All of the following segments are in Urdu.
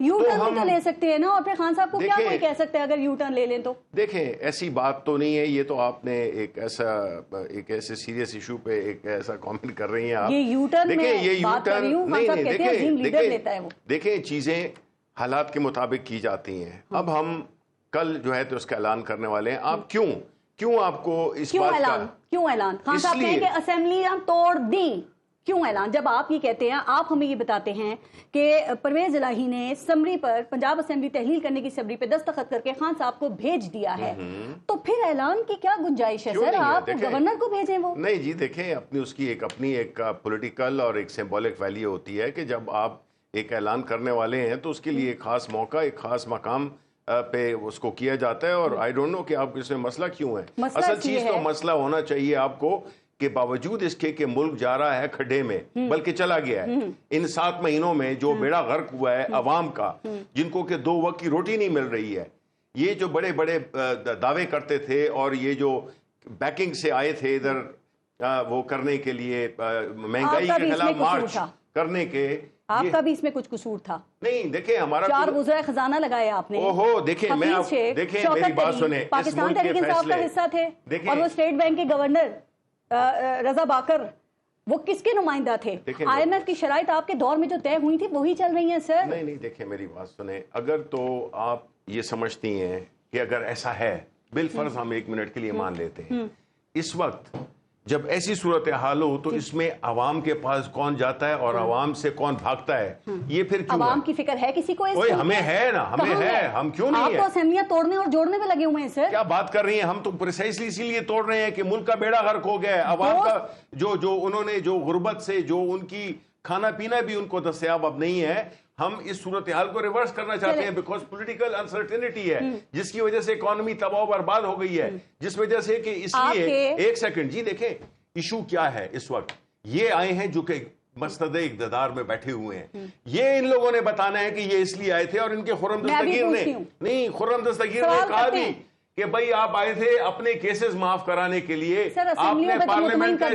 یو ٹرن بھی تو لے سکتے ہیں نا, اور پھر خان صاحب کو کیا کوئی کہہ سکتے ہیں اگر یو ٹرن لے لیں تو؟ دیکھیں ایسی بات تو نہیں ہے, یہ تو آپ نے ایک ایسے سیریس ایشو پہ ایک ایسا کامنٹ کر رہی ہیں آپ. یہ یو ٹرن میں بات کر رہی ہوں, خان صاحب کہتے ہیں عظیم لیڈر لیتا ہے وہ. دیکھیں چیزیں حالات کے مطابق کی جاتی ہیں. اب ہم کل جو ہے تو اس کا اعلان کرنے والے ہیں. آپ کیوں آپ کو اس بات کا کیوں اعلان خان صاحب کہیں کہ اسمبلیاں توڑ دیں, کیوں اعلان؟ جب آپ یہ کہتے ہیں, آپ ہمیں یہ بتاتے ہیں کہ پرویز الہی نے اسمبلی پر, پنجاب اسمبلی تحلیل کرنے کی اسمبلی پہ دستخط کر کے خان صاحب کو بھیج دیا ہے, تو پھر اعلان کی کیا گنجائش ہے سر؟ آپ گورنر کو بھیجیں وہ. نہیں جی, دیکھیں اپنی ایک پولیٹیکل اور ایک سمبولک ویلیو ہوتی ہے کہ جب آپ ایک اعلان کرنے والے ہیں تو اس کے لیے ایک خاص موقع, ایک خاص مقام پہ اس کو کیا جاتا ہے. اور آئی ڈونٹ نو کہ آپ اس میں مسئلہ کیوں ہے. اصل چیز تو مسئلہ ہونا چاہیے آپ کو کہ باوجود اس کے کہ ملک جا رہا ہے کھڈے میں, بلکہ چلا گیا ہے ان 7 مہینوں میں, جو بیڑا غرق ہوا ہے عوام کا, جن کو کہ 2 وقت کی روٹی نہیں مل رہی ہے. یہ جو بڑے بڑے دعوے کرتے تھے اور یہ جو بیکنگ سے آئے تھے ادھر وہ کرنے کے لیے, مہنگائی کے خلاف مارچ کرنے کے, آپ کا بھی اس میں کچھ قصور تھا. نہیں دیکھیں ہمارا 4 وزرائے خزانہ لگائے آپ نے. دیکھیں میری بات سنیں, پاکستان تحریک انصاف کا حصہ تھے, اور وہ اسٹیٹ بینک کے گورنر رضا باکر وہ کس کے نمائندہ تھے؟ آئی ایم ایف کی شرائط آپ کے دور میں جو طے ہوئی تھی وہی چل رہی ہیں سر. نہیں دیکھیں میری بات سنیں, اگر تو آپ یہ سمجھتی ہیں کہ اگر ایسا ہے, بالفرض ہم 1 منٹ کے لیے مان لیتے ہیں, اس وقت جب ایسی صورتحال ہو تو اس میں عوام کے پاس کون جاتا ہے اور عوام سے کون بھاگتا ہے؟ یہ پھر کیوں عوام کی فکر ہے کسی کو؟ ہمیں ہے نا, ہمیں ہے, ہم کیوں نہیں ہے؟ آپ تو اسمبلیاں توڑنے اور جوڑنے میں لگے ہوئے ہیں سر. کیا بات کر رہی ہیں؟ ہم تو پریسائسلی اسی لیے توڑ رہے ہیں کہ ملک کا بیڑا غرق ہو گیا ہے. عوام کا جو انہوں نے جو غربت سے جو ان کی کھانا پینا بھی ان کو دستیاب اب نہیں ہے, ہم اس صورتحال کو ریورس کرنا چاہتے ہیں بیکاز پولیٹیکل انسرٹینٹی ہے جس کی وجہ سے اکانومی تباہ و برباد ہو گئی ہے, جس وجہ سے کہ اس لیے 1 سیکنڈ جی دیکھیں ایشو کیا ہے اس وقت. یہ آئے ہیں جو کہ مستد اقتدار میں بیٹھے ہوئے ہیں, یہ ان لوگوں نے بتانا ہے کہ یہ اس لیے آئے تھے, اور ان کے خرم دستگیر نے کہا بھی کہ بھائی آپ آئے تھے اپنے کیسز معاف کرانے کے لیے, آپ نے پارلیمنٹ کا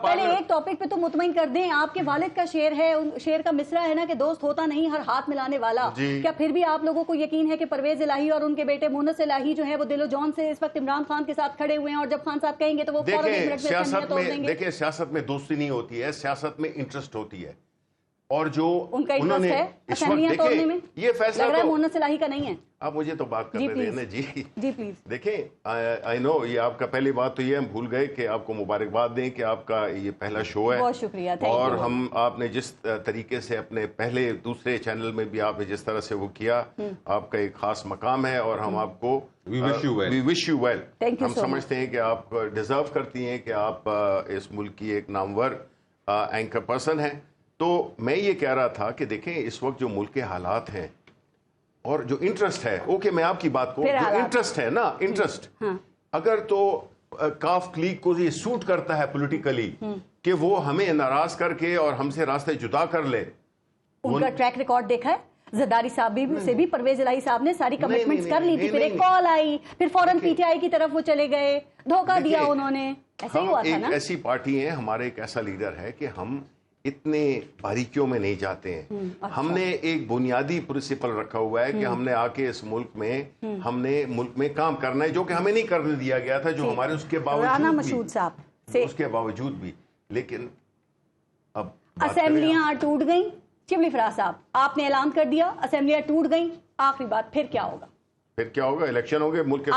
پہلے ایک ٹاپک پہ تو مطمئن کر دیں. آپ کے والد کا شعر ہے, شعر کا مصرع ہے نا کہ دوست ہوتا نہیں ہر ہاتھ ملانے والا. کیا پھر بھی آپ لوگوں کو یقین ہے کہ پرویز الہی اور ان کے بیٹے مونس الہی جو ہیں وہ دل و جان سے اس وقت عمران خان کے ساتھ کھڑے ہوئے ہیں, اور جب خان صاحب کہیں گے تو وہ فوراً 1 منٹ میں دیکھیں سیاست میں دوستی نہیں ہوتی ہے, سیاست میں انٹرسٹ ہوتی ہے, اور جو ان کا انٹرسٹ ہے اسمبلیاں توڑنے میں, یہ فیصلہ لگ رہا ہے مونس الہی کا نہیں ہے. آپ مجھے تو بات کرنے دیں نا جی پلیز. دیکھیں آئی نو یہ آپ کا پہلی بات تو یہ ہم بھول گئے کہ آپ کو مبارکباد دیں کہ آپ کا یہ پہلا شو ہے. بہت شکریہ. اور آپ نے جس طریقے سے اپنے پہلے دوسرے چینل میں بھی آپ نے جس طرح سے وہ کیا, آپ کا ایک خاص مقام ہے, اور ہم آپ کو وی وش یو ویل. ہم سمجھتے ہیں کہ آپ ڈیزرو کرتی ہیں کہ آپ اس ملک کی ایک نامور اینکر پرسن ہیں. تو میں یہ کہہ رہا تھا کہ دیکھیں اس وقت جو ملک کے حالات ہیں اور جو انٹرسٹ ہے, اوکے میں آپ کی بات کو, جو انٹرسٹ ہے نا, انٹرسٹ اگر تو کاف کلیگ کو یہ سوٹ کرتا ہے پولیٹیکلی کہ وہ ہمیں ناراض کر کے اور ہم سے راستے جدا کر لے. ان کا ٹریک ریکارڈ دیکھا ہے, زرداری صاحب سے بھی پرویز الہی صاحب نے ساری کمٹمنٹس کر لی تھی, پھر ایک کال آئی, پھر فوراً پی ٹی آئی کی طرف وہ چلے گئے, دھوکہ دیا انہوں نے. ایسا ہی ہوا تھا نا. ایک ایسی پارٹی ہے, ہمارے ایک ایسا لیڈر ہے کہ ہم اتنے باریکیوں میں نہیں جاتے ہیں. ہم نے ایک بنیادی پرنسپل رکھا ہوا ہے کہ ہم نے آ کے اس ملک میں ہم نے ملک میں کام کرنا ہے, جو کہ ہمیں نہیں کرنے دیا گیا تھا, جو ہمارے اس کے باوجود بھی. لیکن اب اسمبلیاں ٹوٹ گئیں. شبلی فراز صاحب آپ نے اعلان کر دیا اسمبلیاں ٹوٹ گئیں, آخری بات پھر کیا ہوگا؟ پھر کیا ہوگا؟ الیکشن ہوں گے ملک کے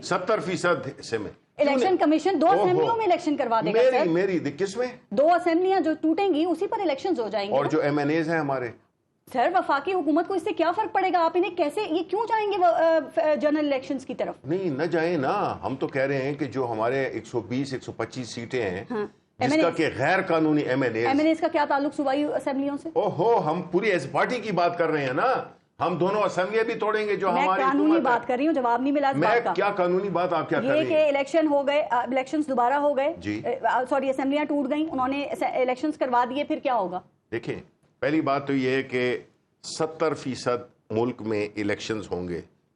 70% حصے میں. الیکشن کمیشن 2 اسمبلیوں میں الیکشن کروا دے گا سر. میری کس میں 2 اسمبلیاں جو ٹوٹیں گی اسی پر الیکشنز ہو جائیں گے. اور جو ایم این ایز ہیں ہمارے سر, وفاقی حکومت کو اس سے کیا فرق پڑے گا؟ آپ انہیں کیسے, یہ کیوں جائیں گے جنرل الیکشنز کی طرف؟ نہیں نہ جائیں نا, ہم تو کہہ رہے ہیں کہ جو ہمارے 120-125 سیٹیں ہیں جس کا کہ غیر قانونی ایم این ایز کا کیا تعلق صوبائی اسمبلیوں سے؟ ہم پوری ایس پارٹی کی بات کر رہے ہیں نا, ہم دونوں اسمبلیاں بھی توڑیں گے جو ہماری قانونی بات کر رہی ہوں, جواب نہیں ملا اس بات کا. کیا قانونی بات آپ کیا کر رہی ہیں؟ یہ کہ الیکشن ہو گئے, الیکشنز دوبارہ ہو گئے, سوری اسمبلیاں ٹوٹ گئیں, انہوں نے الیکشنز کروا دیے, پھر کیا ہوگا؟ دیکھیں پہلی بات تو یہ ہے کہ 70% ملک میں الیکشنز ہوں گے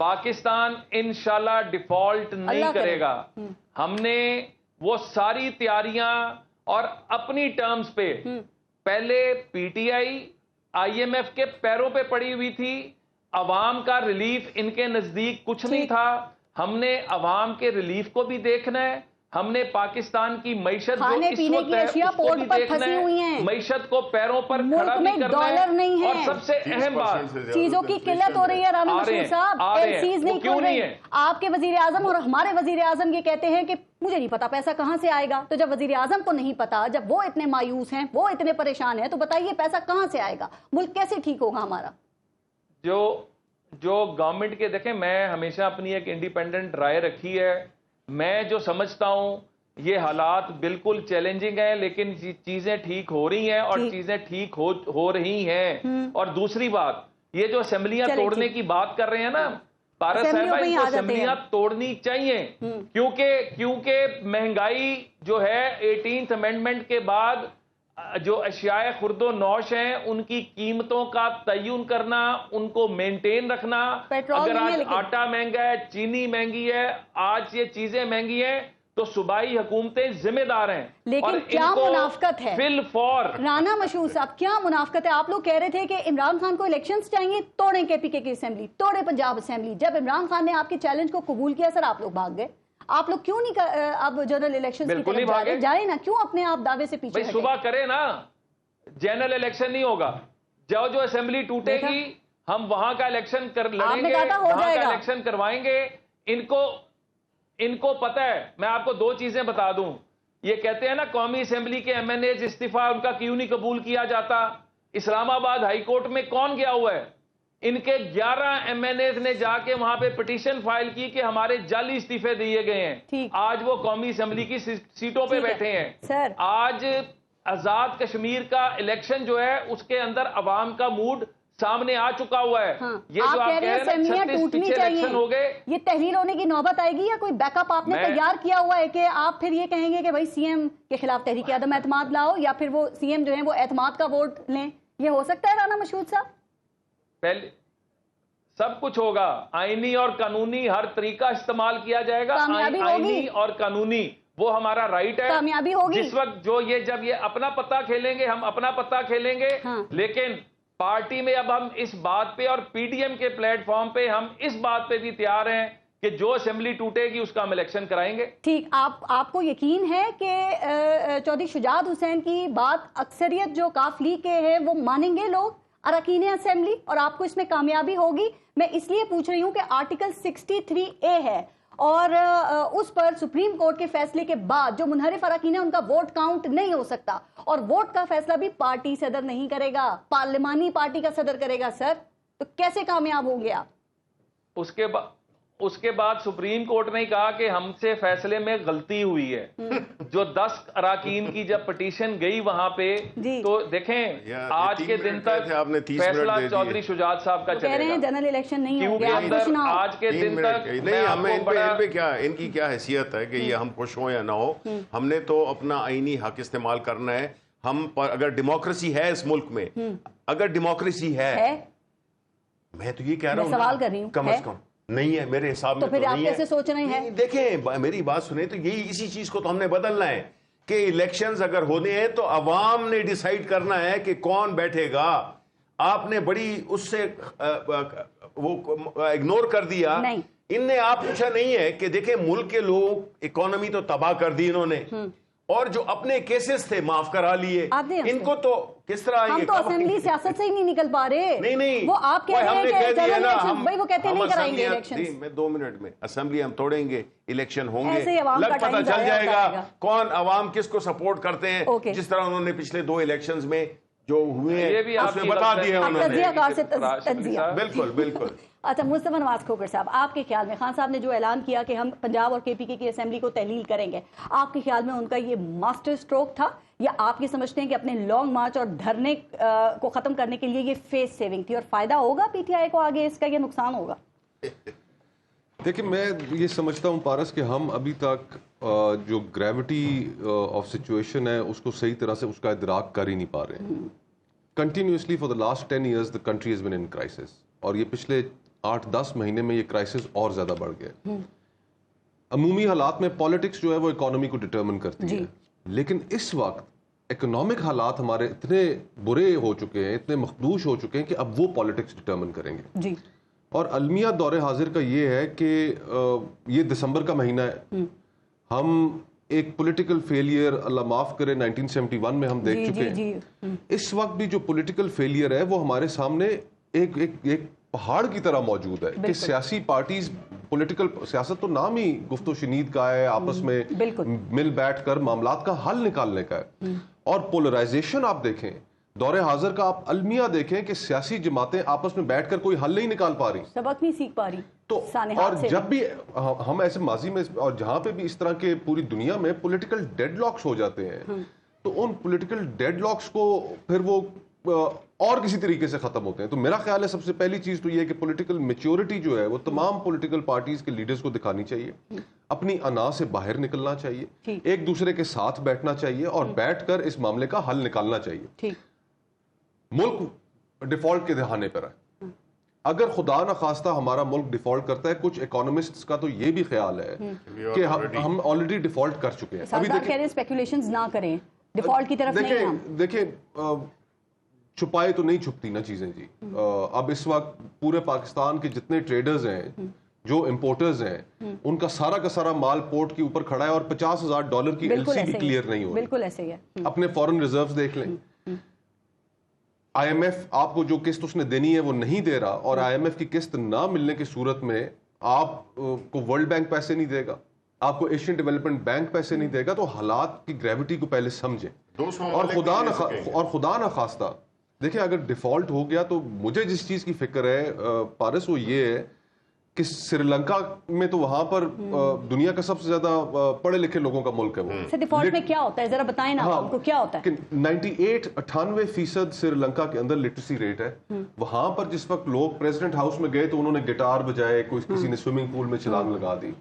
پاکستان انشاءاللہ ڈیفالٹ نہیں کرے گا. ہم نے وہ ساری تیاریاں اور اپنی ٹرمز پہ پہلے P T I M F کے پیروں پہ پڑی ہوئی تھی. عوام کا ریلیف ان کے نزدیک کچھ نہیں تھا. ہم نے عوام کے ریلیف کو بھی دیکھنا ہے. ہم نے پاکستان کی معیشت جو اس وقت ہے اس کو بھی دیکھنا ہے. معیشت کو پیروں پر کھڑا بھی کرنا ہے. اور سب سے اہم بات, چیزوں کی قلت ہو رہی ہے. رانا مشہور صاحب ایلسیز نہیں کھل رہی. آپ کے وزیر اعظم اور ہمارے وزیر اعظم یہ کہتے ہیں کہ مجھے نہیں پتا پیسہ کہاں سے آئے گا. تو جب وزیر اعظم کو نہیں پتا, جب وہ اتنے مایوس ہیں, وہ اتنے پریشان ہیں, تو بتائیے پیسہ کہاں سے آئے گا؟ ملک کیسے ٹھیک ہوگا ہمارا؟ جو گورنمنٹ کے, دیکھیں میں ہمیشہ اپنی ایک انڈیپینڈنٹ رائے رکھی ہے. میں جو سمجھتا ہوں یہ حالات بالکل چیلنجنگ ہیں, لیکن چیزیں ٹھیک ہو رہی ہیں اور چیزیں ٹھیک ہو رہی ہیں. اور دوسری بات, یہ جو اسمبلیاں توڑنے کی بات کر رہے ہیں نا پارس صاحبہ, ان کو اسمبلیاں توڑنی چاہیے. کیونکہ مہنگائی جو ہے 18th امینڈمنٹ کے بعد جو اشیاء خرد و نوش ہیں ان کی قیمتوں کا تعین کرنا, ان کو مینٹین رکھنا. اگر آج آٹا مہنگا ہے, چینی مہنگی ہے, آج یہ چیزیں مہنگی ہیں, تو صوبائی حکومتیں ذمہ دار ہیں. لیکن کیا منافقت ہے رانا مشہور صاحب, کیا منافقت ہے؟ آپ لوگ کہہ رہے تھے کہ عمران خان کو الیکشنز چاہیے, توڑیں کے پی کے کی اسمبلی, توڑیں پنجاب اسمبلی. جب عمران خان نے آپ کے چیلنج کو قبول کیا سر, آپ لوگ بھاگ گئے. آپ لوگ کیوں نہیں اب جنرل الیکشن کی طرف جا رہے؟ جائیں نا, کیوں اپنے آپ دعوے سے پیچھے ہٹیں؟ صبح کرے نا, جنرل الیکشن نہیں ہوگا. جو اسمبلی ٹوٹے گی ہم وہاں کا الیکشن لڑیں گے, وہاں کا الیکشن کروائیں گے. ان کو پتہ ہے. میں آپ کو دو چیزیں بتا دوں. یہ کہتے ہیں نا قومی اسمبلی کے ایم این ایز استعفیٰ ان کا کیوں نہیں قبول کیا جاتا. اسلام آباد ہائی کورٹ میں کون گیا ہوا ہے؟ ان کے 11 ایم این ایز نے جا کے وہاں پہ پٹیشن فائل کی کہ ہمارے جعلی استعفے دیے گئے ہیں. آج وہ قومی اسمبلی کی سیٹوں پہ بیٹھے ہیں. آج آزاد کشمیر کا الیکشن جو ہے اس کے اندر عوام کا موڈ سامنے آ چکا ہوا ہے. یہ جو آپ کہہ رہے ہیں 36 پیچھے الیکشن ہو گئے, یہ تحلیل ہونے کی نوبت آئے گی یا کوئی بیک اپ آپ نے تیار کیا ہوا ہے کہ آپ پھر یہ کہیں گے کہ بھائی سی ایم کے خلاف تحریک عدم اعتماد لاؤ, یا پھر وہ سی ایم جو ہیں وہ اعتماد کا ووٹ لیں؟ یہ ہو سکتا ہے رانا مشہود صاحب؟ پہلے سب کچھ ہوگا, آئینی اور قانونی ہر طریقہ استعمال کیا جائے گا. آئینی اور قانونی وہ ہمارا رائٹ ہے. کامیابی ہوگی جس وقت جب یہ اپنا پتہ کھیلیں گے, ہم اپنا پتہ کھیلیں گے. لیکن پارٹی میں اب ہم اس بات پہ, اور پی ڈی ایم کے پلیٹ فارم پہ ہم اس بات پہ بھی تیار ہیں کہ جو اسمبلی ٹوٹے گی اس کا ہم الیکشن کرائیں گے. ٹھیک, آپ کو یقین ہے کہ چودھری شجاعت حسین کی بات اکثریت جو کاف لیگ کے ہے وہ مانیں گے لوگ اراکین اسمبلی, اور آپ کو اس میں کامیابی ہوگی؟ میں اس لیے پوچھ رہی ہوں کہ آرٹیکل 63A ہے, اور اس پر سپریم کورٹ کے فیصلے کے بعد جو منحرف اراکین ہیں ان کا ووٹ کاؤنٹ نہیں ہو سکتا, اور ووٹ کا فیصلہ بھی پارٹی صدر نہیں کرے گا, پارلیمانی پارٹی کا صدر کرے گا. سر تو کیسے کامیاب ہوں گے آپ؟ اس کے بعد سپریم کورٹ نے کہا کہ ہم سے فیصلے میں غلطی ہوئی ہے. جو 10 اراکین کی جب پٹیشن گئی وہاں پہ, تو دیکھیں آج کے دن تک فیصلہ چودھری شجاعت صاحب کا چلے گا. جنرل الیکشن نہیں ہو گیا آج کے دن تک. نہیں, ہمیں ان کی کیا حیثیت ہے کہ یہ ہم خوش ہوں یا نہ ہو, ہم نے تو اپنا آئینی حق استعمال کرنا ہے. ہم پر اگر ڈیموکریسی ہے اس ملک میں, اگر ڈیموکریسی ہے, میں تو یہ کہہ رہا ہوں سوال کر رہی ہوں, کم از کم نہیں ہے میرے حساب میں. تو پھر آپ کیسے سوچ رہے ہیں؟ دیکھیں میری بات سنیں, تو یہی اسی چیز کو تو ہم نے بدلنا ہے کہ الیکشنز اگر ہونے ہیں تو عوام نے ڈیسائیڈ کرنا ہے کہ کون بیٹھے گا. آپ نے بڑی اس سے وہ اگنور کر دیا. ان نے آپ پوچھا نہیں ہے کہ دیکھیں ملک کے لوگ اکانومی تو تباہ کر دی انہوں نے, اور جو اپنے کیسز تھے معاف کرا لیے. ان کو تو کس طرح ہم تو اسمبلی سیاست سے ہی نہیں نکل پا رہے. نہیں, وہ آپ کہہ رہے ہیں کہ جنرل الیکشن, بھائی وہ کہتے ہیں نہیں کرائیں گے الیکشن. میں 2 منٹ میں اسمبلی ہم توڑیں گے, الیکشن ہوں گے, لگ پتہ چل جائے گا کون عوام کس کو سپورٹ کرتے ہیں. جس طرح انہوں نے پچھلے 2 الیکشنز میں جو ہوئے ہیں اس میں بتا دیا انہوں نے. بالکل بالکل. اچھا مصطفیٰ نواز کھوکھر صاحب, آپ کے خیال میں خان صاحب نے جو اعلان کیا کہ ہم پنجاب اور کے پی کے کی اسمبلی کو تحلیل کریں گے, آپ کے خیال میں ان کا یہ ماسٹر سٹروک تھا, یا آپ یہ سمجھتے ہیں کہ اپنے لانگ مارچ اور دھرنے کو ختم کرنے کے لیے یہ فیس سیونگ تھی, اور فائدہ ہوگا پی ٹی آئی کو آگے اس کا, یا نقصان ہوگا؟ دیکھیں میں یہ سمجھتا ہوں پارس کہ ہم ابھی تک جو گریوٹی آف سچویشن ہے اس کو صحیح طرح سے اس کا ادراک کر ہی نہیں پا رہے ہیں. Continuously for the last 10 years the country has been in crisis, اور یہ پچھلے 8-10 مہینے میں یہ کرائسس اور زیادہ بڑھ گیا. عمومی حالات میں پالیٹکس جو ہے وہ اکانومی کو ڈٹرمن کرتی ہے, لیکن اس وقت اکنامک حالات ہمارے اتنے برے ہو چکے ہیں, اتنے مخدوش ہو چکے ہیں کہ اب وہ پالیٹکس ڈٹرمن کریں گے. جی. اور المیہ دور حاضر کا یہ ہے کہ یہ دسمبر کا مہینہ ہے, ہم ایک پولیٹیکل فیلئر اللہ معاف کرے 1971 میں ہم دیکھ چکے ہیں. اس وقت بھی جو پولیٹیکل فیلئر ہے وہ ہمارے سامنے ایک پہاڑ کی طرح موجود ہے کہ سیاسی پارٹیز پولیٹیکل سیاست تو نام ہی گفت و شنید کا ہے, آپس میں مل بیٹھ کر معاملات کا حل نکالنے کا ہے. اور پولرائزیشن آپ دیکھیں دور حاضر کا, آپ المیہ دیکھیں کہ سیاسی جماعتیں آپس میں بیٹھ کر کوئی حل نہیں نکال پا رہی, سبق نہیں سیکھ پا رہی. تو اور جب بھی ہم ایسے ماضی میں اور جہاں پہ بھی اس طرح کے پوری دنیا میں پولیٹیکل ڈیڈ لاکس ہو جاتے ہیں تو ان پولیٹیکل ڈیڈ لاکس کو پھر وہ اور کسی طریقے سے ختم ہوتے ہیں. تو میرا خیال ہے سب سے پہلی چیز تو یہ کہ پولیٹیکل میچورٹی جو ہے وہ تمام پولیٹیکل پارٹیز کے لیڈرز کو دکھانی چاہیے, اپنی انا سے باہر نکلنا چاہیے, ایک دوسرے کے ساتھ بیٹھنا چاہیے اور بیٹھ کر اس معاملے کا حل نکالنا چاہیے. ملک ڈیفالٹ کے دہانے پر ہے. اگر خدا نخواستہ ہمارا ملک ڈیفالٹ کرتا ہے, کچھ اکانومسٹس کا تو یہ بھی خیال ہے کہ ہم آلریڈی ڈیفالٹ کر چکے ہیں. ابھی دیکھیں اسپیکولیشنز نہ کریں, ڈیفالٹ کی طرف نہیں ہم دیکھیں چھپائے تو نہیں چھپتی نا چیزیں جی. اب اس وقت پورے پاکستان کے جتنے ٹریڈرز ہیں, جو امپورٹرز ہیں, ان کا سارا مال پورٹ کے اوپر کھڑا ہے اور $50,000 کی ایل سی بھی کلیئر نہیں ہو رہی. بالکل ایسے ہی ہے. اپنے فورن ریزروز دیکھ لیں, آئی ایم ایف آپ کو جو قسط اس نے دینی ہے وہ نہیں دے رہا, اور آئی ایم ایف کی قسط نہ ملنے کی صورت میں آپ کو ورلڈ بینک پیسے نہیں دے گا, آپ کو ایشین ڈیولپمنٹ بینک پیسے نہیں دے گا. تو حالات کی گریوٹی کو پہلے سمجھیں. اور خدا نخواستہ دیکھیں اگر ڈیفالٹ ہو گیا تو مجھے جس چیز کی فکر ہے پارس وہ یہ ہے کہ سری لنکا میں تو وہاں پر دنیا کا سب سے زیادہ پڑھے لکھے لوگوں کا ملک ہے وہ. ڈیفالٹ میں کیا ہوتا ہے ذرا بتائیں نا آپ کو, کیا ہوتا ہے؟ 98-98% سری لنکا کے اندر لٹریسی ریٹ ہے. وہاں پر جس وقت لوگ پریزیڈنٹ ہاؤس میں گئے تو انہوں نے گٹار بجائے, کسی نے سوئمنگ پول میں چھلانگ لگا دی.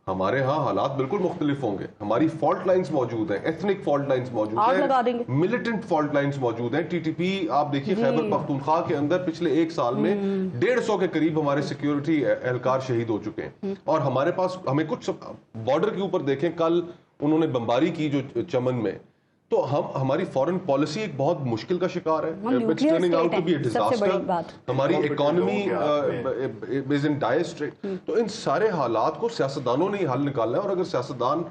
ہمارے ہاں حالات بالکل مختلف ہوں گے. ہماری فالٹ لائنز موجود ہیں, ایتھنک فالٹ لائنز موجود ہیں, ملیٹنٹ فالٹ لائنز موجود ہیں. ٹی ٹی پی آپ دیکھیے خیبر پختونخوا کے اندر پچھلے 1 سال میں 150 کے قریب ہمارے سیکیورٹی اہلکار شہید ہو چکے ہیں. اور ہمارے پاس ہمیں کچھ بارڈر کے اوپر دیکھیں, کل انہوں نے بمباری کی جو چمن میں, تو ہماری فورن پالیسی ایک بہت مشکل کا شکار ہے. ہماری economy is in dryer street. تو ان سارے حالات کو سیاستدانوں نے حل نکالنا ہے, اور اگر سیاستدان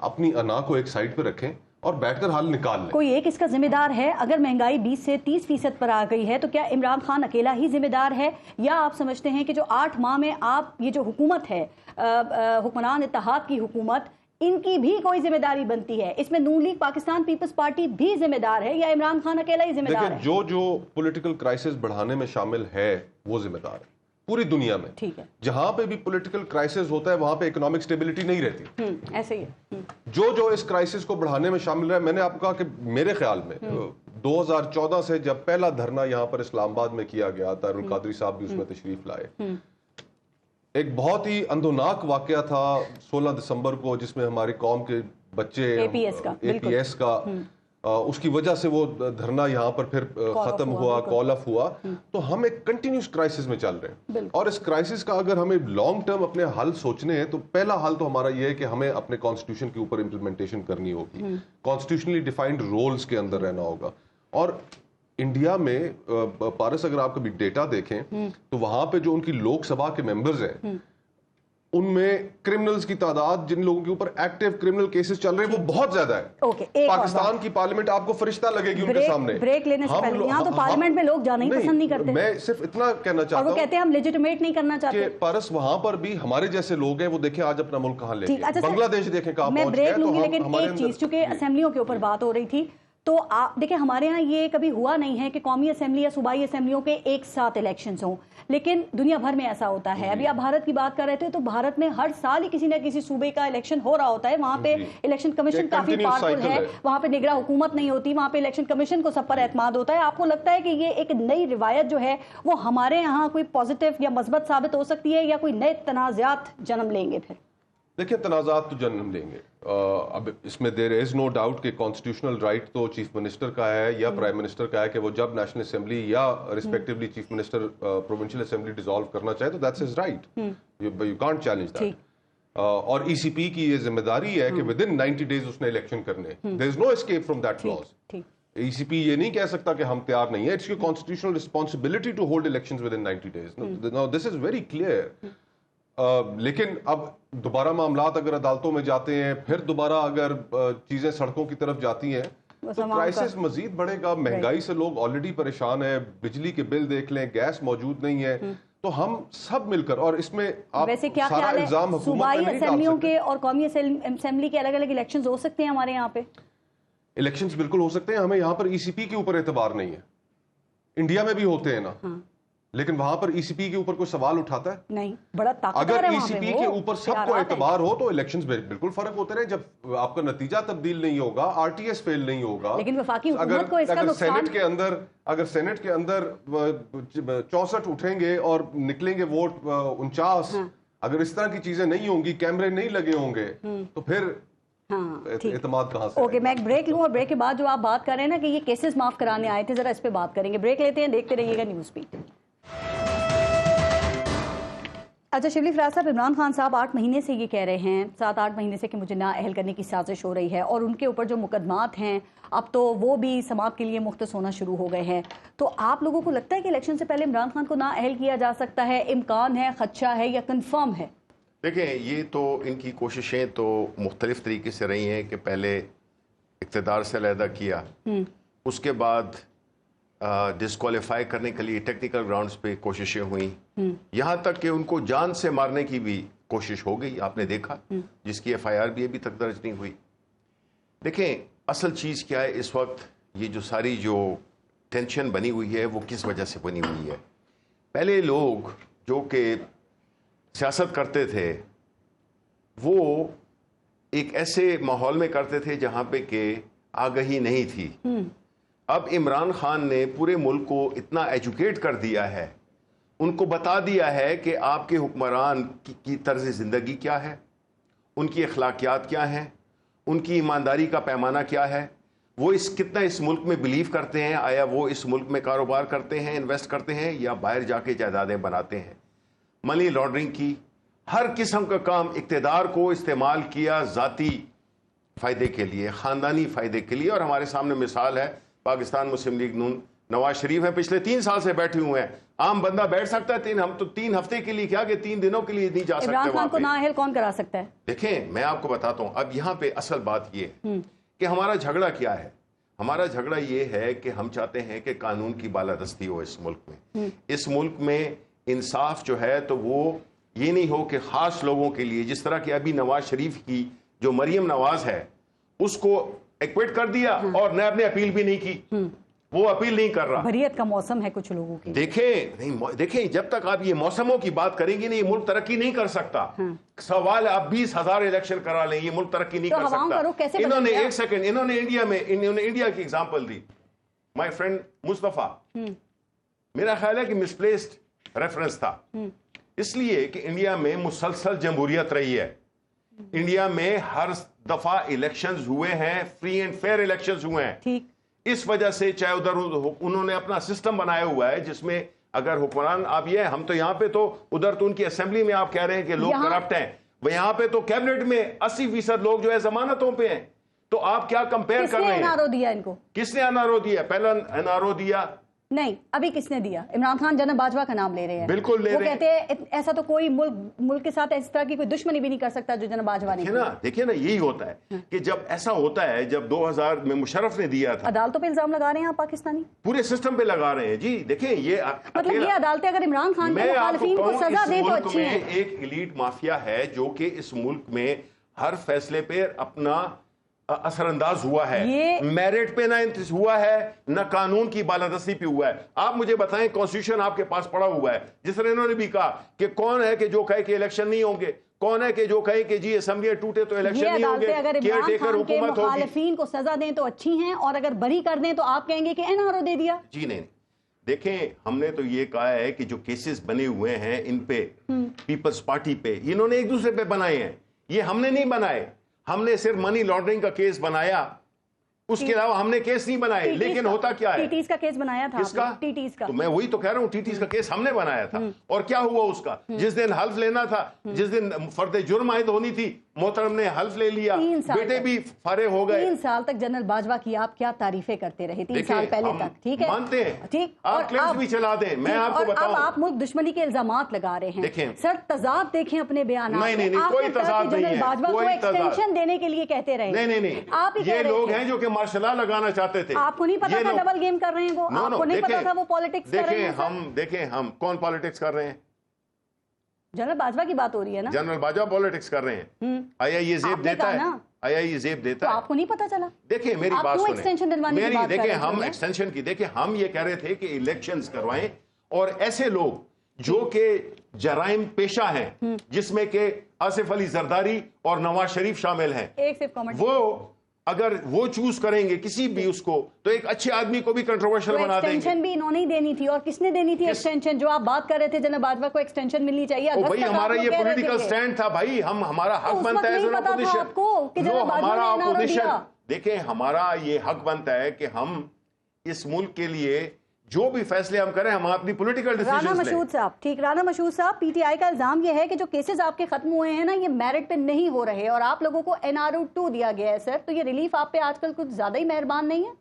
اپنی انا کو ایک سائڈ پہ رکھیں اور بیٹھ کر حل نکال لیں. کوئی ایک اس کا ذمہ دار ہے. اگر مہنگائی 20 سے 30% پر آ گئی ہے تو کیا عمران خان اکیلا ہی ذمہ دار ہے, یا آپ سمجھتے ہیں کہ جو 8 ماہ میں آپ یہ جو حکومت ہے, حکمران اتحاد کی حکومت, ان کی بھی کوئی ذمہ داری بنتی ہے؟ اس میں نون لیگ پاکستان پیپلز پارٹی بھی ذمہ دار ہے, یا عمران خان اکیلا ہی ذمہ دار ہے؟ جو پولیٹیکل کرائسس بڑھانے میں شامل ہے وہ ذمہ دار ہے پوری دنیا میں. ٹھیک ہے. جہاں پہ بھی پولیٹیکل کرائسس ہوتا ہے وہاں پہ اکنامک سٹیبلٹی نہیں رہتی. ایسے ہی ہے. جو اس کرائسس کو بڑھانے میں شامل ہے, میں نے آپ کو کہا کہ میرے خیال میں 2014 سے جب پہلا دھرنا یہاں پر اسلام آباد میں کیا گیا, طاہر القادری صاحب بھی اس میں تشریف لائے, ایک بہت ہی اندوناک واقعہ تھا 16 دسمبر کو, جس میں ہماری قوم کے بچے اے پی ایس کا اس کی وجہ سے وہ دھرنا یہاں پر پھر ختم ہوا, کال آف ہوا. تو ہم ایک کنٹینیوس کرائسس میں چل رہے ہیں, اور اس کرائسس کا اگر ہمیں لانگ ٹرم اپنے حل سوچنے ہیں تو پہلا حل تو ہمارا یہ ہے کہ ہمیں اپنے کانسٹیٹیوشن کے اوپر امپلیمنٹیشن کرنی ہوگی, کانسٹیٹیوشنلی ڈیفائنڈ رولز کے اندر رہنا ہوگا. اور انڈیا میں پارس اگر آپ کبھی ڈیٹا دیکھیں تو وہاں پہ جو ان کی لوک سبھا کے ممبرز ہیں ان میں کرمنلز کی تعداد, جن لوگوں کے اوپر ایکٹیو کرمنل کیسز چل رہے ہیں, وہ بہت زیادہ ہے. پاکستان کی پارلیمنٹ آپ کو فرشتہ لگے گی ان کے سامنے. بریک لینے سے پہلے یہاں تو پارلیمنٹ میں لوگ جانا ہی پسند نہیں کرتے. میں صرف اتنا کہنا چاہتا ہوں, اور وہ کہتے ہیں ہم لیجیٹیمیٹ نہیں کرنا چاہتے. کہ پارس وہاں پر بھی ہمارے جیسے لوگ ہیں, وہ دیکھیں آج اپنا ملک کہاں لے گئے. بنگلہ دیش دیکھیں کہاں پہنچ گیا. میں بریک لوں گی, لیکن ایک چیز, چونکہ اسمبلیوں کے اوپر بات ہو رہی تھی, تو آپ دیکھیں ہمارے ہاں یہ کبھی ہوا نہیں ہے کہ قومی اسمبلی یا صوبائی اسمبلیوں کے ایک ساتھ الیکشنز ہوں, لیکن دنیا بھر میں ایسا ہوتا ہے. ابھی آپ بھارت کی بات کر رہے تھے, تو بھارت میں ہر سال ہی کسی نہ کسی صوبے کا الیکشن ہو رہا ہوتا ہے. وہاں پہ الیکشن کمیشن کافی پاورفل ہے, وہاں پہ نگراں حکومت نہیں ہوتی, وہاں پہ الیکشن کمیشن کو سب پر اعتماد ہوتا ہے. آپ کو لگتا ہے کہ یہ ایک نئی روایت جو ہے وہ ہمارے یہاں کوئی پازیٹیو یا مثبت ثابت ہو سکتی ہے, یا کوئی نئے تنازعات جنم لیں گے پھر؟ دیکھیں تنازعات تو جنم لیں گے. اب اس میں دیر از نو ڈاؤٹ کہ کانسٹیٹیوشنل رائٹ تو چیف منسٹر کا ہے یا پرائم منسٹر کا ہے کہ وہ جب نیشنل اسمبلی یا respectively chief minister provincial assembly dissolve کرنا چاہے تو that's his right, you can't challenge that. اور ای سی پی کی یہ ذمہ داری ہے کہ ود ان 90 days اس نے الیکشن کرنے. There is no escape from that clause. ای سی پی یہ نہیں کہہ سکتا کہ ہم تیار نہیں ہیں. It's your constitutional responsibility to hold elections within 90 days. No this is very clear. لیکن اب دوبارہ معاملات اگر عدالتوں میں جاتے ہیں, پھر دوبارہ اگر چیزیں سڑکوں کی طرف جاتی ہیں تو کرائسس مزید بڑھے گا. مہنگائی سے لوگ آلریڈی پریشان ہیں, بجلی کے بل دیکھ لیں, گیس موجود نہیں ہے. تو ہم سب مل کر, اور اس میں آپ سارا الزام حکومت صوبائی اسمبلیوں کے اور قومی اسمبلی کے الگ الگ الیکشنز ہو سکتے ہیں ہمارے یہاں پہ. الیکشنز بالکل ہو سکتے ہیں. ہمیں یہاں پر ای سی پی کے اوپر اعتبار نہیں ہے. انڈیا میں بھی ہوتے ہیں نا, لیکن وہاں پر ای سی پی کے اوپر کوئی سوال اٹھاتا ہے نہیں. بڑا طاقتور اگر ہے ای وہاں سی پہ پی کے اوپر سب کو اعتبار ہو تو الیکشنز بالکل فرق ہوتے رہے. جب آپ کا نتیجہ تبدیل نہیں ہوگا, آر ٹی ایس فیل نہیں ہوگا. لیکن وفاقی حکومت کو اس کا نقصان, اگر سینٹ کے اندر 64 اٹھیں گے اور نکلیں گے ووٹ 49, اگر اس طرح کی چیزیں نہیں ہوں گی, کیمرے نہیں لگے ہوں گے, تو پھر اعتماد کہاں سے. اوکے, میں ایک بریک لوں, اور بریک کے بعد جو آپ بات کر رہے ہیں نا کہ یہ کیسز معاف کرانے آئے تھے, ذرا اس پہ بات کریں گے. بریک لیتے ہیں, دیکھتے رہیے گا نیوز بیٹ. اچھا شبلی فراز صاحب, عمران خان صاحب 8 مہینے سے یہ کہہ رہے ہیں, 7-8 مہینے سے, کہ مجھے نااہل کرنے کی سازش ہو رہی ہے, اور ان کے اوپر جو مقدمات ہیں اب تو وہ بھی سماعت کے لیے مختص ہونا شروع ہو گئے ہیں. تو آپ لوگوں کو لگتا ہے کہ الیکشن سے پہلے عمران خان کو نااہل کیا جا سکتا ہے؟ امکان ہے, خدشہ ہے, یا کنفرم ہے؟ دیکھیں, یہ تو ان کی کوششیں تو مختلف طریقے سے رہی ہیں کہ پہلے اقتدار سے علیحدہ کیا, اس کے بعد ڈسکوالیفائی کرنے کے لیے ٹیکنیکل گراؤنڈز پہ کوششیں ہوئیں, یہاں تک کہ ان کو جان سے مارنے کی بھی کوشش ہو گئی. آپ نے دیکھا, جس کی ایف آئی آر بھی ابھی تک درج نہیں ہوئی. دیکھیں اصل چیز کیا ہے اس وقت, یہ جو ساری جو ٹینشن بنی ہوئی ہے وہ کس وجہ سے بنی ہوئی ہے. پہلے لوگ جو کہ سیاست کرتے تھے وہ ایک ایسے ماحول میں کرتے تھے جہاں پہ کہ آگہی نہیں تھی. اب عمران خان نے پورے ملک کو اتنا ایجوکیٹ کر دیا ہے, ان کو بتا دیا ہے کہ آپ کے حکمران کی طرز زندگی کیا ہے, ان کی اخلاقیات کیا ہیں, ان کی ایمانداری کا پیمانہ کیا ہے, وہ کتنا اس ملک میں بلیو کرتے ہیں, آیا وہ اس ملک میں کاروبار کرتے ہیں, انویسٹ کرتے ہیں, یا باہر جا کے جائیدادیں بناتے ہیں. منی لانڈرنگ کی, ہر قسم کا کام اقتدار کو استعمال کیا ذاتی فائدے کے لیے, خاندانی فائدے کے لیے. اور ہمارے سامنے مثال ہے پاکستان مسلم لیگ نون, نواز شریف ہیں, پچھلے 3 سال سے بیٹھے ہوئے ہیں. عام بندہ بیٹھ سکتا ہے, ہم تو 3 ہفتے کے لیے کیا کہ 3 دنوں کے لیے نہیں جا سکتے. عمران خان کو نااہل کون کرا سکتا ہے؟ دیکھیں میں آپ کو بتاتا ہوں, اب یہاں پہ اصل بات یہ کہ ہمارا جھگڑا کیا ہے. ہمارا جھگڑا یہ ہے کہ ہم چاہتے ہیں کہ قانون کی بالادستی ہو اس ملک میں. اس ملک میں انصاف جو ہے تو وہ یہ نہیں ہو کہ خاص لوگوں کے لیے, جس طرح کہ ابھی نواز شریف کی جو مریم نواز ہے اس کو ایکویٹ کر دیا اور نیب نے اپیل بھی نہیں کی, وہ اپیل نہیں کر رہا. بریت کا موسم ہے کچھ لوگوں کی. دیکھیں جب تک آپ یہ موسموں کی بات کریں گے نہیں, یہ ملک ترقی نہیں کر سکتا. سوال آپ 20,000 الیکشن کرا لیں, یہ ملک ترقی نہیں کر سکتا. انہوں نے ایک سیکنڈ, انہوں نے انڈیا کی ایگزامپل دی. مائی فرینڈ مصطفیٰ, میرا خیال ہے کہ مس پلیسڈ ریفرنس تھا, اس لیے کہ انڈیا میں مسلسل جمہوریت رہی ہے. انڈیا میں ہر دفعہ الیکشنز ہوئے ہیں, فری اینڈ فیئر الیکشنز ہوئے ہیں. اس وجہ سے چاہے ادھر انہوں نے اپنا سسٹم بنایا ہوا ہے جس میں اگر حکمران آپ یہ, ہم تو یہاں پہ تو ادھر تو ان کی اسمبلی میں آپ کہہ رہے ہیں کہ لوگ کرپٹ ہیں, وہ یہاں پہ تو کیبنٹ میں 80% لوگ جو ہے ضمانتوں پہ ہیں. تو آپ کیا کمپیئر کر رہے ہیں؟ کس نے NRO دیا ان کو؟ کس نے NRO دیا؟ پہلا NRO دیا نہیں, ابھی کس نے دیا؟ عمران خان جناب باجوہ کا نام لے رہے ہیں. بالکل لے رہے ہیں. وہ کہتے ہیں ایسا تو کوئی ملک کے ساتھ اس طرح کی کوئی دشمنی بھی نہیں کر سکتا جو جناب باجوہ نے کیا. دیکھیں نا, یہی ہوتا ہے کہ جب ایسا ہوتا ہے, جب 2000 میں مشرف نے دیا تھا, عدالتوں پہ الزام لگا رہے ہیں آپ پاکستانی, پورے سسٹم پہ لگا رہے ہیں. جی دیکھیں یہ مطلب یہ عدالتیں اگر عمران خان کے مخالفین کو سزا دیں تو اچھی ہے. ایک ایلیٹ مافیا ہے جو کہ اس ملک میں ہر فیصلے پہ اپنا اثر انداز ہوا ہے, میرٹ پہ نہ ہوا ہے, نہ قانون کی بالادستی پہ ہوا ہے. آپ مجھے بتائیں, کانسٹیٹیوشن آپ کے پاس پڑا ہوا ہے, جس طرح انہوں نے بھی کہا کہ کون ہے کہ جو کہے کہ الیکشن نہیں ہوں گے, کون ہے کہ جو کہے کہ جی اسمبلیاں ٹوٹے تو الیکشن نہیں ہوں گے, اگر عمران خان کے مخالفین کو سزا دیں تو اچھی ہیں, اور اگر بری کر دیں تو آپ کہیں گے کہ NRO دے دیا. جی نہیں, دیکھیں ہم نے تو یہ کہا ہے کہ جو کیسز بنے ہوئے ہیں ان پہ پیپلز پارٹی پہ, انہوں نے ایک دوسرے پہ بنائے ہیں. یہ ہم نے نہیں بنائے, ہم نے صرف منی لانڈرنگ کا کیس بنایا, اس کے علاوہ ہم نے کیس نہیں بنائے. لیکن ہوتا کیا ہے, ٹیٹیز کا کیس بنایا تھا. کس کا؟ ٹیٹیز کا. تو میں وہی تو کہہ رہا ہوں, ٹیٹیز کا کیس ہم نے بنایا تھا. اور کیا ہوا اس کا؟ جس دن حلف لینا تھا, جس دن فرد جرم عائد ہونی تھی, محترم نے حلف لے لیا, بیٹے بھی فارغ ہو گئے. 3 سال تک جنرل باجوہ کی آپ کیا تعریفیں کرتے رہے, 3 سال پہلے تک, ٹھیک ہے, مانتے ہیں, ٹھیک, آپ کلپس بھی چلا دیں, میں آپ کو بتاؤں. اب آپ ملک دشمنی کے الزامات لگا رہے ہیں. دیکھیں سر تضاد دیکھیں اپنے بیانات. نہیں, کوئی تضاد نہیں ہے, جنرل باجوہ کو ایکسٹینشن دینے کے لیے کہتے رہے. نہیں, آپ ہی یہ لوگ ہیں جو کہ مارشل لا لگانا چاہتے تھے. آپ کو نہیں پتا تھا ڈبل گیم کر رہے ہیں وہ, آپ کو نہیں پتا تھا وہ پالیٹکس کر رہے ہیں. دیکھیں ہم کون پالیٹکس کر رہے ہیں, جنرل باجوہ کی بات ہو رہی ہے نا. جنرل باجوہ پالیٹکس کر رہے ہیں. آیا یہ زیب دیتا ہے, آیا یہ زیب دیتا ہے. آپ کو نہیں پتا چلا. دیکھیں میری بات سنیں, میری دیکھیں ہم ایکسٹینشن کی, دیکھیں ہم یہ کہہ رہے تھے کہ الیکشنز کروائیں, اور ایسے لوگ جو کہ جرائم پیشہ ہیں, جس میں کہ آصف علی زرداری اور نواز شریف شامل ہیں, وہ اگر وہ چوز کریں گے کسی بھی اس کو, تو ایک اچھے آدمی کو بھی کنٹروورشل بنا دیں گے. ایکسٹینشن بھی انہوں نے دینی تھی, اور کس نے دینی تھی ایکسٹینشن؟ جو آپ بات کر رہے تھے جنرل باجوہ کو ایکسٹینشن ملنی چاہیے. بھائی ہمارا یہ پولیٹیکل سٹینڈ تھا بھائی, ہمارا حق بنتا ہے ایز این اپوزیشن. دیکھیں ہمارا یہ حق بنتا ہے کہ ہم اس ملک کے لیے جو بھی فیصلے ہم کریں, ہم اپنی پولیٹیکل ڈیسیژنز لیں. رانا مشہود صاحب, ٹھیک, رانا مشہود صاحب, پی ٹی آئی کا الزام یہ ہے کہ جو کیسز آپ کے ختم ہوئے ہیں نا, یہ میرٹ پہ نہیں ہو رہے, اور آپ لوگوں کو NRO 2 دیا گیا ہے. سر, تو یہ ریلیف آپ پہ آج کل کچھ زیادہ ہی مہربان نہیں ہے؟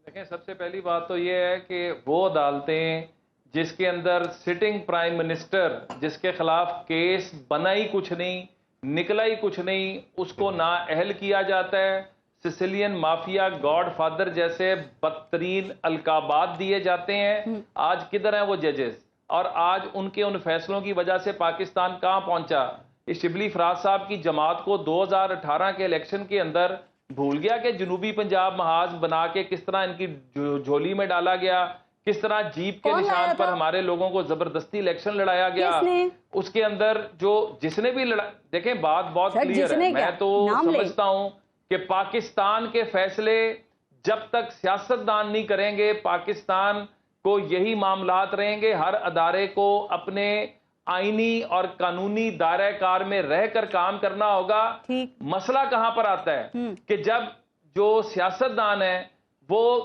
دیکھیں, سب سے پہلی بات تو یہ ہے کہ وہ عدالتیں جس کے اندر سٹنگ پرائم منسٹر, جس کے خلاف کیس بنا ہی کچھ نہیں, نکلا ہی کچھ نہیں, اس کو نااہل کیا جاتا ہے, سسیلین مافیا, گاڈ فادر جیسے بدترین القابات دیے جاتے ہیں, آج کدھر ہیں وہ ججز؟ اور آج ان کے ان فیصلوں کی وجہ سے پاکستان کہاں پہنچا؟ اس شبلی فراز صاحب کی جماعت کو 2018 کے الیکشن کے اندر بھول گیا کہ جنوبی پنجاب محاذ بنا کے کس طرح ان کی جھولی میں ڈالا گیا, کس طرح جیپ کے نشان پر ہمارے لوگوں کو زبردستی الیکشن لڑایا گیا. اس کے اندر جو جس نے بھی دیکھیں بات بہت کلیئر ہے, میں تو سمجھتا ہوں کہ پاکستان کے فیصلے جب تک سیاستدان نہیں کریں گے, پاکستان کو یہی معاملات رہیں گے. ہر ادارے کو اپنے آئینی اور قانونی دائرہ کار میں رہ کر کام کرنا ہوگا. مسئلہ کہاں پر آتا ہے کہ جب جو سیاستدان ہیں وہ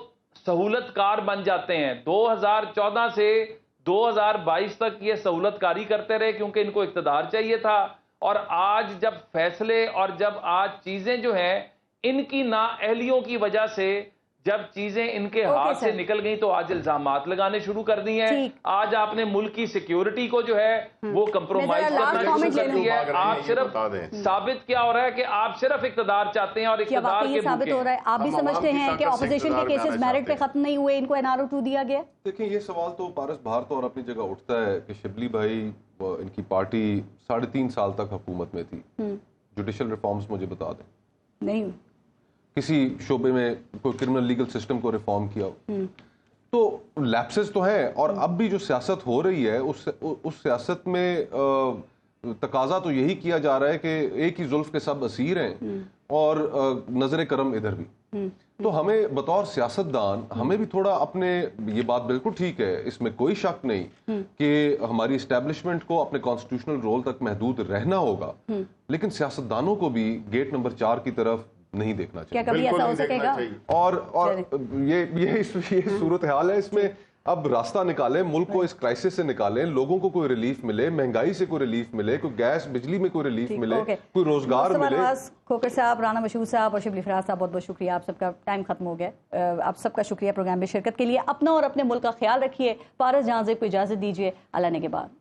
سہولت کار بن جاتے ہیں. 2014 سے 2022 تک یہ سہولت کاری کرتے رہے کیونکہ ان کو اقتدار چاہیے تھا, اور آج جب فیصلے اور جب آج چیزیں جو ہیں ان کی نااہلیوں کی وجہ سے جب چیزیں ان کے ہاتھ سے نکل گئیں تو آج الزامات لگانے شروع کر دی ہیں. آج آپ نے ملک کی سیکیورٹی کو جو ہے وہ کمپرومائز کرنا شروع کر دی ہے. آپ صرف ثابت کیا ہو رہا ہے کہ آپ صرف اقتدار چاہتے ہیں, اور اقتدار کے ثابت ہو رہا ہے. آپ بھی سمجھتے ہیں کہ اپوزیشن کے کیسز میرٹ پہ ختم نہیں ہوئے, ان کو NRO 2 دیا گیا؟ دیکھیں یہ سوال تو پارس باہر تو اور اپنی جگہ اٹھتا ہے کہ شبلی بھائی, ان کی پارٹی 3.5 سال تک حکومت میں تھی, جوڈیشل ریفارمز مجھے بتا دیں, نہیں کسی شعبے میں کوئی کرمنل لیگل سسٹم کو ریفارم کیا ہو, تو لیپسز تو ہیں. اور اب بھی جو سیاست ہو رہی ہے اس سیاست میں تقاضا تو یہی کیا جا رہا ہے کہ ایک ہی زلف کے سب اسیر ہیں, اور نظر کرم ادھر بھی. تو ہمیں بطور سیاستدان ہمیں بھی تھوڑا اپنے, یہ بات بالکل ٹھیک ہے, اس میں کوئی شک نہیں کہ ہماری اسٹیبلشمنٹ کو اپنے کانسٹیٹیوشنل رول تک محدود رہنا ہوگا, لیکن سیاستدانوں کو بھی گیٹ نمبر 4 کی طرف نہیں دیکھنا چاہیے. کیا کبھی ایسا ہو سکے گا؟ اور یہ صورتحال ہے, اس میں اب راستہ نکالیں, ملک کو اس کرائسس سے نکالیں, لوگوں کو کوئی ریلیف ملے, مہنگائی سے کوئی ریلیف ملے, کوئی گیس بجلی میں کوئی ریلیف ملے, کوئی روزگار ملے. کھوکھر صاحب, رانا مشہود صاحب اور شبلی فراز صاحب, بہت بہت شکریہ. آپ سب کا ٹائم ختم ہو گیا. آپ سب کا شکریہ پروگرام میں شرکت کے لیے. اپنا اور اپنے ملک کا خیال رکھیے. پارس جہاں سے کو اجازت دیجیے. اللہ نے کے بعد.